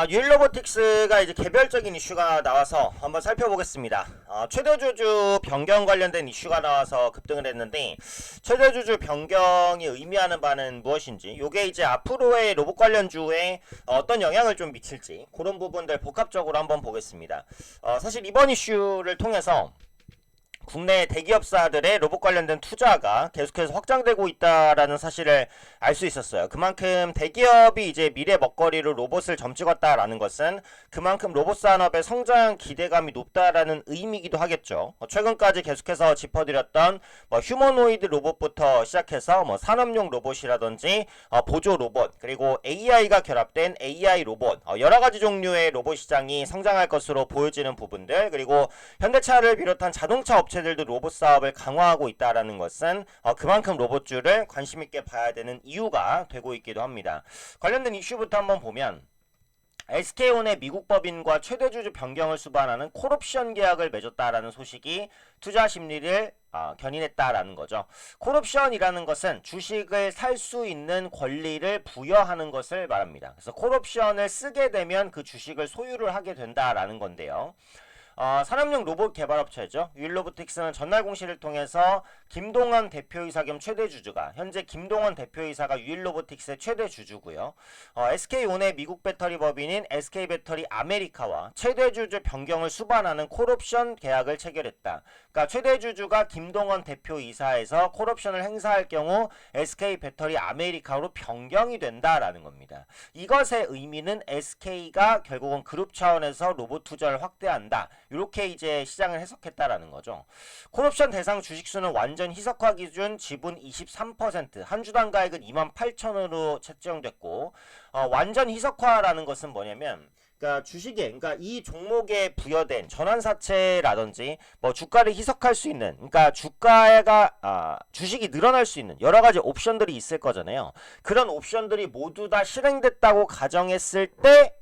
유일로보틱스가 이제 개별적인 이슈가 나와서 한번 살펴보겠습니다. 최대 주주 변경 관련된 이슈가 나와서 급등을 했는데, 최대 주주 변경이 의미하는 바는 무엇인지, 이게 이제 앞으로의 로봇 관련주에 어떤 영향을 좀 미칠지, 그런 부분들 복합적으로 한번 보겠습니다. 사실 이번 이슈를 통해서 국내 대기업사들의 로봇 관련된 투자가 계속해서 확장되고 있다라는 사실을 알 수 있었어요. 그만큼 대기업이 이제 미래 먹거리로 로봇을 점찍었다라는 것은 그만큼 로봇 산업의 성장 기대감이 높다라는 의미이기도 하겠죠. 최근까지 계속해서 짚어드렸던 휴머노이드 로봇부터 시작해서 산업용 로봇이라든지 보조 로봇, 그리고 AI가 결합된 AI 로봇, 여러 가지 종류의 로봇 시장이 성장할 것으로 보여지는 부분들, 그리고 현대차를 비롯한 자동차 업체들도 로봇 사업을 강화하고 있다라는 것은 그만큼 로봇주를 관심 있게 봐야 되는 이유가 되고 있기도 합니다. 관련된 이슈부터 한번 보면, SK온의 미국 법인과 최대 주주 변경을 수반하는 콜옵션 계약을 맺었다라는 소식이 투자 심리를 견인했다라는 거죠. 콜옵션이라는 것은 주식을 살 수 있는 권리를 부여하는 것을 말합니다. 그래서 콜옵션을 쓰게 되면 그 주식을 소유를 하게 된다라는 건데요. 산업용 로봇 개발업체죠. 유일로보틱스는 전날 공시를 통해서 김동원 대표이사 겸 최대 주주가, 현재 김동원 대표이사가 유일로보틱스의 최대 주주고요. SK온의 미국 배터리 법인인 SK배터리 아메리카와 최대 주주 변경을 수반하는 콜옵션 계약을 체결했다. 그러니까 최대 주주가 김동원 대표이사에서 콜옵션을 행사할 경우 SK배터리 아메리카로 변경이 된다라는 겁니다. 이것의 의미는 SK가 결국은 그룹 차원에서 로봇 투자를 확대한다, 이렇게 이제 시장을 해석했다라는 거죠. 콜옵션 대상 주식수는 완전 희석화 기준 지분 23%, 한 주당 가액은 28,000원으로 책정됐고, 완전 희석화라는 것은 뭐냐면, 그러니까 그러니까 이 종목에 부여된 전환사채라든지 주가를 희석할 수 있는, 그러니까 주가가 주식이 늘어날 수 있는 여러 가지 옵션들이 있을 거잖아요. 그런 옵션들이 모두 다 실행됐다고 가정했을 때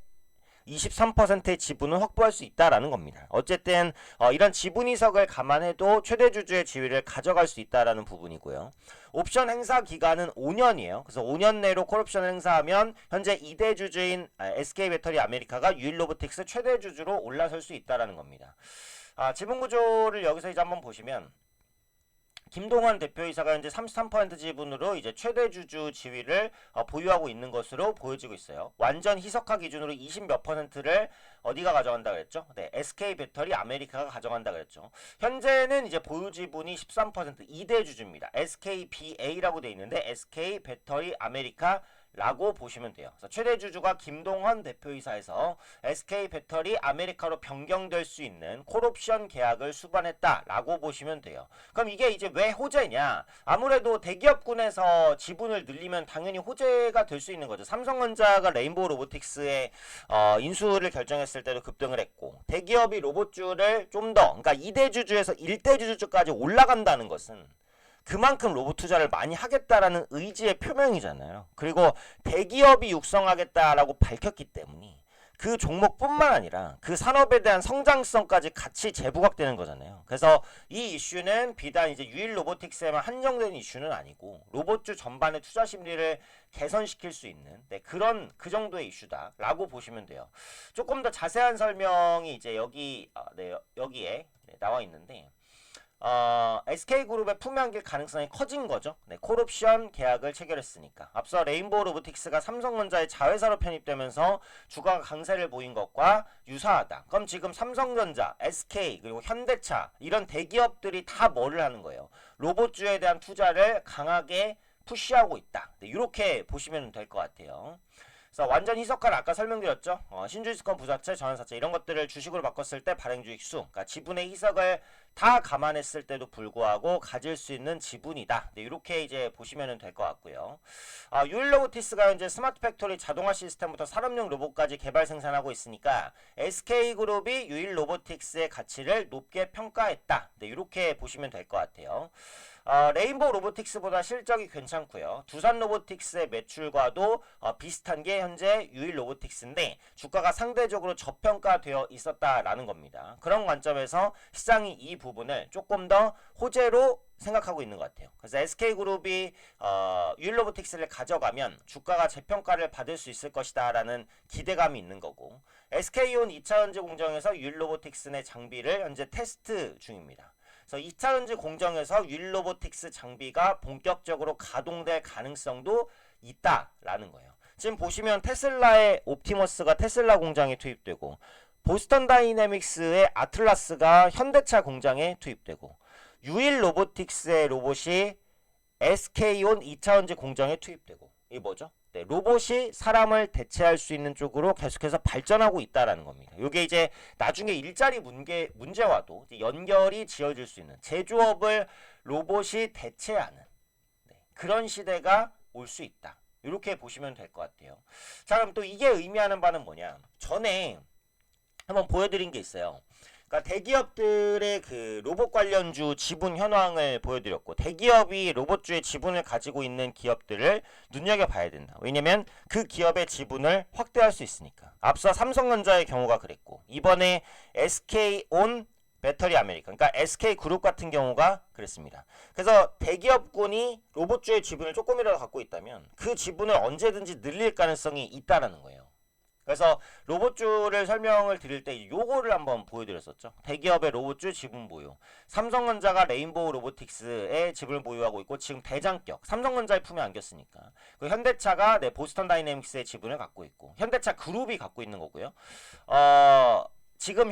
23%의 지분을 확보할 수 있다라는 겁니다. 어쨌든 이런 지분 이석을 감안해도 최대 주주의 지위를 가져갈 수 있다라는 부분이고요. 옵션 행사 기간은 5년이에요. 그래서 5년 내로 콜옵션을 행사하면 현재 2대 주주인 SK배터리 아메리카가 유일로보틱스 최대 주주로 올라설 수 있다라는 겁니다. 지분 구조를 여기서 이제 한번 보시면, 김동완 대표이사가 현재 33% 지분으로 이제 최대 주주 지위를 보유하고 있는 것으로 보여지고 있어요. 완전 희석화 기준으로 20 몇 %를 어디가 가져간다 그랬죠? 네, SK 배터리 아메리카가 가져간다 그랬죠. 현재는 이제 보유 지분이 13%, 2대 주주입니다. SKBA라고 돼 있는데 SK 배터리 아메리카 라고 보시면 돼요. 그래서 최대 주주가 김동헌 대표이사에서 SK 배터리 아메리카로 변경될 수 있는 콜옵션 계약을 수반했다라고 보시면 돼요. 그럼 이게 이제 왜 호재냐? 아무래도 대기업군에서 지분을 늘리면 당연히 호재가 될 수 있는 거죠. 삼성전자가 레인보우 로보틱스의 인수를 결정했을 때도 급등을 했고, 대기업이 로봇주를 좀 더, 그러니까 2대 주주에서 1대 주주까지 올라간다는 것은 그만큼 로봇 투자를 많이 하겠다라는 의지의 표명이잖아요. 그리고 대기업이 육성하겠다라고 밝혔기 때문에 그 종목뿐만 아니라 그 산업에 대한 성장성까지 같이 재부각되는 거잖아요. 그래서 이 이슈는 비단 이제 유일 로보틱스에만 한정된 이슈는 아니고 로봇주 전반의 투자 심리를 개선시킬 수 있는 그 정도의 이슈다라고 보시면 돼요. 조금 더 자세한 설명이 이제 여기에 나와 있는데, SK그룹의 품양길 가능성이 커진 거죠. 콜옵션 계약을 체결했으니까. 앞서 레인보우 로보틱스가 삼성전자의 자회사로 편입되면서 주가가 강세를 보인 것과 유사하다. 그럼 지금 삼성전자, SK, 그리고 현대차 이런 대기업들이 다 뭐를 하는 거예요? 로봇주에 대한 투자를 강하게 푸시하고 있다. 이렇게 보시면 될 것 같아요. 그래서 완전 희석화를 아까 설명드렸죠. 신주식권 부자체, 전환사채 이런 것들을 주식으로 바꿨을 때 발행주식 수, 그러니까 지분의 희석을 다 감안했을 때도 불구하고 가질 수 있는 지분이다. 이렇게 이제 보시면 될 것 같고요. 유일로보틱스가 현재 스마트 팩토리 자동화 시스템부터 산업용 로봇까지 개발 생산하고 있으니까 SK그룹이 유일로보틱스의 가치를 높게 평가했다. 이렇게 보시면 될 것 같아요. 레인보우 로보틱스보다 실적이 괜찮고요. 두산 로보틱스의 매출과도 비슷한 게 현재 유일 로보틱스인데 주가가 상대적으로 저평가되어 있었다라는 겁니다. 그런 관점에서 시장이 이 부분을 조금 더 호재로 생각하고 있는 것 같아요. 그래서 SK그룹이 유일 로보틱스를 가져가면 주가가 재평가를 받을 수 있을 것이다 라는 기대감이 있는 거고, SK온 2차전지 공정에서 유일 로보틱스 내 장비를 현재 테스트 중입니다. 그래서 2차전지 공정에서 유일 로보틱스 장비가 본격적으로 가동될 가능성도 있다라는 거예요. 지금 보시면 테슬라의 옵티머스가 테슬라 공장에 투입되고, 보스턴 다이내믹스의 아틀라스가 현대차 공장에 투입되고, 유일 로보틱스의 로봇이 SK온 2차전지 공장에 투입되고, 이게 뭐죠? 네, 로봇이 사람을 대체할 수 있는 쪽으로 계속해서 발전하고 있다라는 겁니다. 이게 이제 나중에 일자리 문제와도 연결이 지어질 수 있는, 제조업을 로봇이 대체하는 그런 시대가 올 수 있다. 이렇게 보시면 될 것 같아요. 자, 그럼 또 이게 의미하는 바는 뭐냐? 전에 한번 보여드린 게 있어요. 그러니까 대기업들의 그 로봇 관련주 지분 현황을 보여드렸고, 대기업이 로봇주의 지분을 가지고 있는 기업들을 눈여겨봐야 된다. 왜냐면 그 기업의 지분을 확대할 수 있으니까. 앞서 삼성전자의 경우가 그랬고, 이번에 SK온 배터리 아메리카, 그러니까 SK그룹 같은 경우가 그랬습니다. 그래서 대기업군이 로봇주의 지분을 조금이라도 갖고 있다면 그 지분을 언제든지 늘릴 가능성이 있다라는 거예요. 그래서 로봇주를 설명을 드릴 때 요거를 한번 보여드렸었죠. 대기업의 로봇주 지분 보유. 삼성전자가 레인보우 로보틱스의 지분을 보유하고 있고, 지금 대장격 삼성전자의 품에 안겼으니까. 그 현대차가 보스턴 다이내믹스의 지분을 갖고 있고, 현대차 그룹이 갖고 있는 거고요. 지금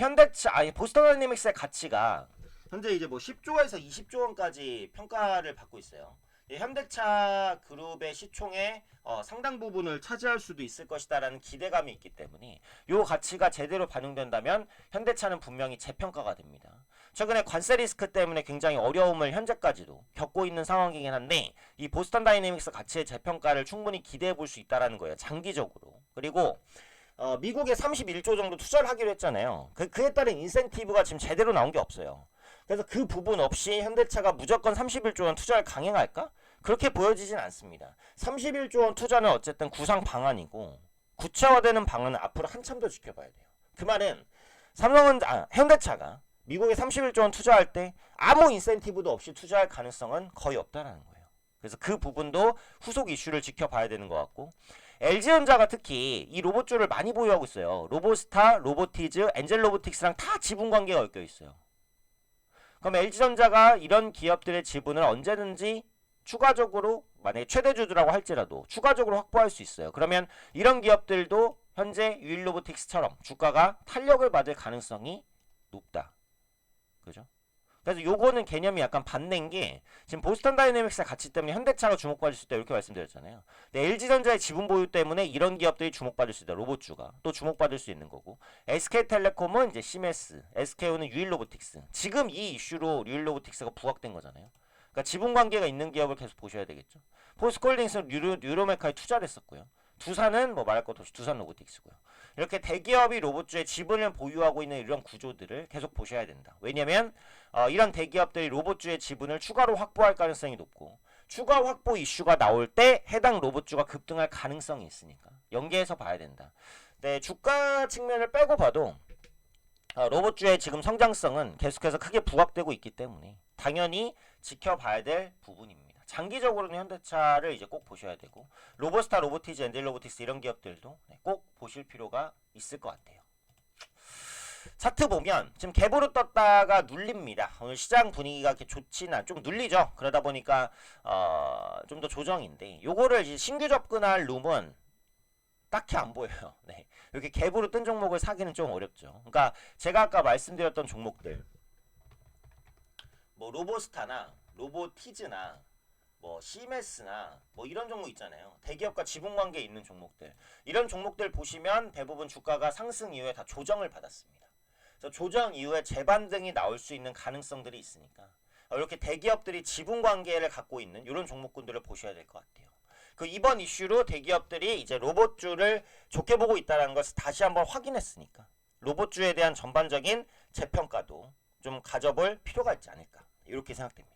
보스턴 다이내믹스의 가치가 현재 이제 뭐 10조에서 20조 원까지 평가를 받고 있어요. 현대차 그룹의 시총의 상당 부분을 차지할 수도 있을 것이다라는 기대감이 있기 때문에 이 가치가 제대로 반영된다면 현대차는 분명히 재평가가 됩니다. 최근에 관세 리스크 때문에 굉장히 어려움을 현재까지도 겪고 있는 상황이긴 한데, 이 보스턴 다이내믹스 가치의 재평가를 충분히 기대해 볼 수 있다는 거예요. 장기적으로. 그리고 미국에 31조 정도 투자를 하기로 했잖아요. 그에 따른 인센티브가 지금 제대로 나온 게 없어요. 그래서 그 부분 없이 현대차가 무조건 31조 원 투자를 강행할까? 그렇게 보여지진 않습니다. 31조 원 투자는 어쨌든 구상 방안이고, 구체화되는 방안은 앞으로 한참 더 지켜봐야 돼요. 그 말은 현대차가 미국에 31조 원 투자할 때 아무 인센티브도 없이 투자할 가능성은 거의 없다라는 거예요. 그래서 그 부분도 후속 이슈를 지켜봐야 되는 것 같고, LG전자가 특히 이 로봇주를 많이 보유하고 있어요. 로보스타, 로보티즈, 엔젤로보틱스랑 다 지분 관계가 엮여 있어요. 그럼 LG전자가 이런 기업들의 지분을 언제든지 추가적으로, 만약에 최대주주라고 할지라도 추가적으로 확보할 수 있어요. 그러면 이런 기업들도 현재 유일 로보틱스처럼 주가가 탄력을 받을 가능성이 높다. 그죠? 그래서 요거는 개념이 약간 반대인 게, 지금 보스턴 다이내믹스의 가치 때문에 현대차가 주목받을 수 있다 이렇게 말씀드렸잖아요. 근데 LG전자의 지분 보유 때문에 이런 기업들이 주목받을 수 있다. 로봇주가 또 주목받을 수 있는 거고, SK텔레콤은 이제 시메스, SK온은 유일 로보틱스. 지금 이 이슈로 유일 로보틱스가 부각된 거잖아요. 그러니까 지분 관계가 있는 기업을 계속 보셔야 되겠죠. 포스코홀딩스는 유로메카에 투자를 했었고요. 두산은 뭐 말할 것 없이 두산 로보틱스고요. 이렇게 대기업이 로봇주의 지분을 보유하고 있는 이런 구조들을 계속 보셔야 된다. 왜냐면 이런 대기업들이 로봇주의 지분을 추가로 확보할 가능성이 높고, 추가 확보 이슈가 나올 때 해당 로봇주가 급등할 가능성이 있으니까 연계해서 봐야 된다. 네, 주가 측면을 빼고 봐도 로봇주의 지금 성장성은 계속해서 크게 부각되고 있기 때문에 당연히 지켜봐야 될 부분입니다. 장기적으로는 현대차를 이제 꼭 보셔야 되고, 로보스타, 로보티즈, 엔젤로보틱스 이런 기업들도 꼭 보실 필요가 있을 것 같아요. 차트 보면 지금 갭으로 떴다가 눌립니다. 오늘 시장 분위기가 이렇게 좋지는 좀 눌리죠. 그러다 보니까 좀 더 조정인데, 요거를 이제 신규 접근할 룸은 딱히 안 보여요. 네. 이렇게 갭으로 뜬 종목을 사기는 좀 어렵죠. 그러니까 제가 아까 말씀드렸던 종목들, 뭐 로보스타나 로보티즈나 뭐 시메스나 뭐 이런 종목 있잖아요. 대기업과 지분 관계에 있는 종목들, 이런 종목들 보시면 대부분 주가가 상승 이후에 다 조정을 받았습니다. 그래서 조정 이후에 재반등이 나올 수 있는 가능성들이 있으니까 이렇게 대기업들이 지분 관계를 갖고 있는 이런 종목군들을 보셔야 될 것 같아요. 그 이번 이슈로 대기업들이 이제 로봇주를 좋게 보고 있다는 것을 다시 한번 확인했으니까 로봇주에 대한 전반적인 재평가도 좀 가져볼 필요가 있지 않을까, 이렇게 생각됩니다.